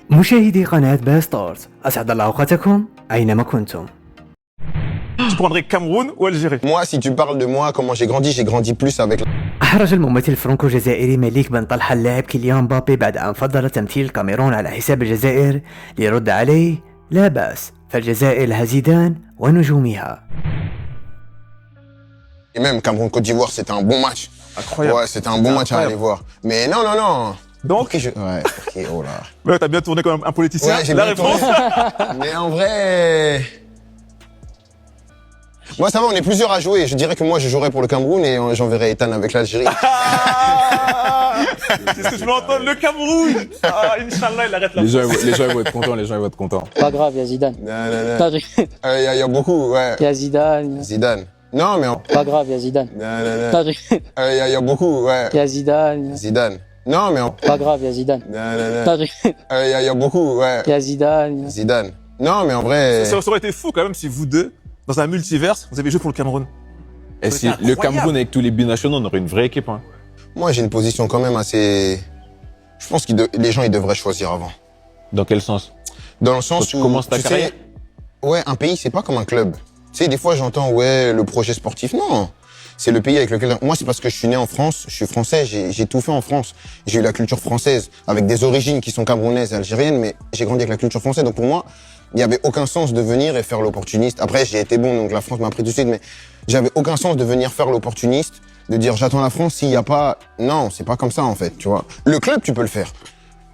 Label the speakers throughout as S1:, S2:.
S1: مشاهدي قناة باستارز، أسعد الله أوقاتكم أينما كنتم.
S2: Tu prendrais Cameroun ou Algérie?
S3: Moi, si tu parles de moi, comment j'ai grandi plus avec...
S1: أحرج الممثل الفرنكو جزائري مليك بن طلحة اللاعب كيليان مبابي بعد أن فضل تمثيل الكاميرون على حساب الجزائر ليرد عليه: لا بأس، فالجزائر لها زيدان ونجومها.
S3: Et même Cameroun-Côte d'Ivoire, c'était un bon match.
S2: Incroyable.
S3: Ouais, c'était un bon match à aller voir. Mais non.
S2: Donc,
S3: Ouais, ok, oh là.
S2: ouais, t'as bien tourné comme un politicien.
S3: Ouais, j'ai
S2: La
S3: bien
S2: réponse.
S3: Mais en vrai... Moi, ça va, on est plusieurs à jouer. Je dirais que moi, je jouerais pour le Cameroun et j'enverrai Ethan avec l'Algérie.
S2: Ah, c'est ce que je veux entendre, le Cameroun. Ah, Inch'Allah, il arrête là.
S4: Les gens ils vont être contents,
S5: Pas grave, il y a Zidane.
S3: Non.
S5: Pas
S3: Il y a beaucoup, ouais.
S5: Il y a Zidane.
S3: Zidane. Non, mais...
S5: Pas grave, il y a Zidane.
S3: Non.
S5: Pas
S3: Il y a beaucoup, ouais.
S5: Il y a Zidane.
S3: Zidane. Non, mais...
S5: Pas grave, il y a Zidane.
S3: Non.
S5: Pas
S3: Il y a beaucoup, ouais.
S5: Il y a Zidane.
S3: Zidane. Non, mais en vrai...
S2: Ça aurait été fou quand même si vous deux, dans un multiverse, vous avez joué pour le Cameroun.
S4: Et si
S2: C'était
S4: le
S2: incroyable.
S4: Cameroun avec tous les binationaux, on aurait une vraie équipe. Hein.
S3: Moi, j'ai une position quand même assez... Je pense que les gens, ils devraient choisir avant.
S4: Dans quel sens?
S3: Dans le sens
S4: Quand tu
S3: où...
S4: commences ta
S3: tu
S4: carrière.
S3: sais, ouais, un pays, c'est pas comme un club. Tu sais, des fois, j'entends, ouais, le projet sportif. Non, c'est le pays avec lequel... Moi, c'est parce que je suis né en France, je suis français, j'ai tout fait en France. J'ai eu la culture française, avec des origines qui sont camerounaises et algériennes, mais j'ai grandi avec la culture française. Donc pour moi, il n'y avait aucun sens de venir et faire l'opportuniste. Après, j'ai été bon, donc la France m'a pris tout de suite, mais j'avais aucun sens de venir faire l'opportuniste, de dire j'attends la France s'il n'y a pas... Non, c'est pas comme ça, en fait, tu vois. Le club, tu peux le faire.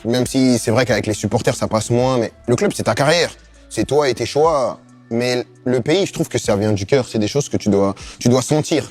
S3: Même si c'est vrai qu'avec les supporters, ça passe moins, mais le club, c'est ta carrière. C'est toi et tes choix. Mais le pays, je trouve que ça vient du cœur. C'est des choses que tu dois sentir.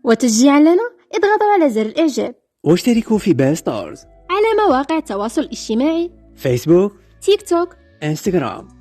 S6: وتشجيعا لنا اضغطوا على زر الإعجاب
S1: واشتركوا في باستارز
S6: على مواقع التواصل الاجتماعي
S1: فيسبوك،
S6: تيك توك
S1: انستغرام.